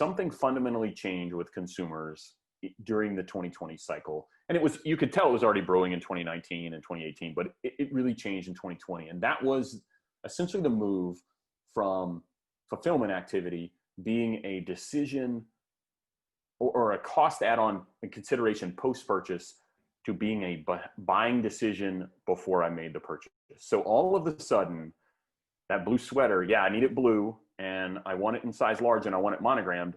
something fundamentally changed with consumers during the 2020 cycle. And you could tell it was already brewing in 2019 and 2018, but it really changed in 2020. And that was essentially the move from fulfillment activity being a decision or a cost add-on and consideration post-purchase to being a buying decision before I made the purchase. So all of a sudden, that blue sweater, yeah, I need it blue and I want it in size large and I want it monogrammed,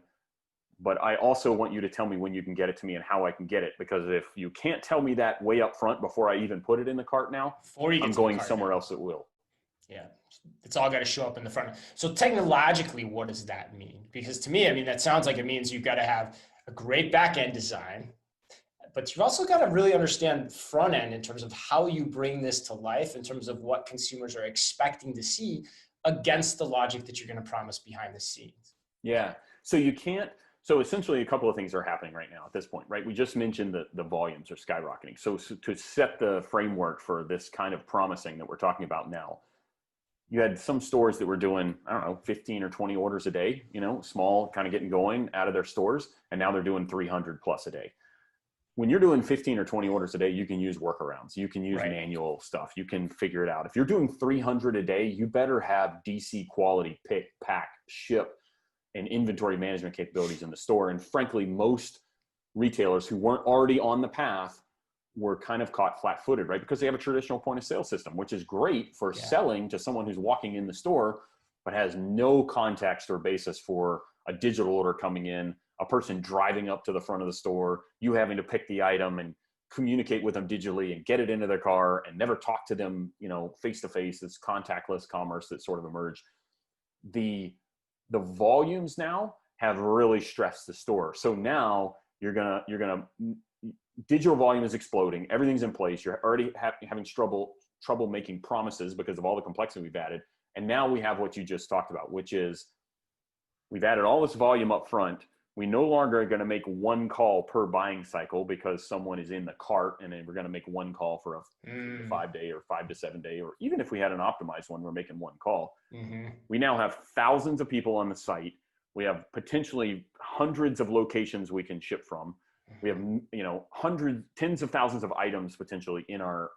but I also want you to tell me when you can get it to me and how I can get it. Because if you can't tell me that way up front before I even put it in the cart now, I'm going somewhere else that will. Yeah, it's all got to show up in the front. So technologically, what does that mean? Because to me, I mean, that sounds like it means you've got to have a great back end design, but you've also got to really understand front end in terms of how you bring this to life, in terms of what consumers are expecting to see against the logic that you're going to promise behind the scenes. Yeah. So essentially a couple of things are happening right now at this point, right? We just mentioned that the volumes are skyrocketing. So to set the framework for this kind of promising that we're talking about now, you had some stores that were doing, I don't know, 15 or 20 orders a day, small, kind of getting going out of their stores. And now they're doing 300 plus a day. When you're doing 15 or 20 orders a day, you can use workarounds. You can use manual stuff. You can figure it out. If you're doing 300 a day, you better have DC quality pick, pack, ship, and inventory management capabilities in the store. And frankly, most retailers who weren't already on the path were kind of caught flat-footed, right? Because they have a traditional point of sale system, which is great for selling to someone who's walking in the store, but has no context or basis for a digital order coming in, a person driving up to the front of the store, you having to pick the item and communicate with them digitally and get it into their car and never talk to them, face-to-face. It's contactless commerce that sort of emerged. The volumes now have really stressed the store. So now digital volume is exploding. Everything's in place. You're already having trouble making promises because of all the complexity we've added. And now we have what you just talked about, which is we've added all this volume up front. We no longer are going to make one call per buying cycle because someone is in the cart, and then we're going to make one call for a 5-day or 5 to 7 day, or even if we had an optimized one, we're making one call. Mm-hmm. We now have thousands of people on the site. We have potentially hundreds of locations we can ship from. We have, tens of thousands of items potentially in our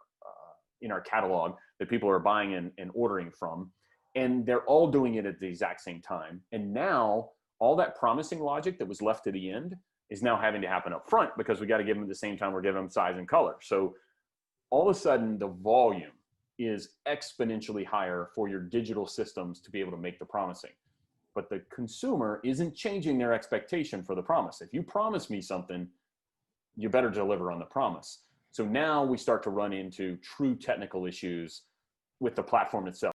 catalog that people are buying and ordering from, and they're all doing it at the exact same time. And now all that promising logic that was left to the end is now having to happen up front because we got to give them at the same time we're giving them size and color. So all of a sudden the volume is exponentially higher for your digital systems to be able to make the promising. But the consumer isn't changing their expectation for the promise. If you promise me something, you better deliver on the promise. So now we start to run into true technical issues with the platform itself.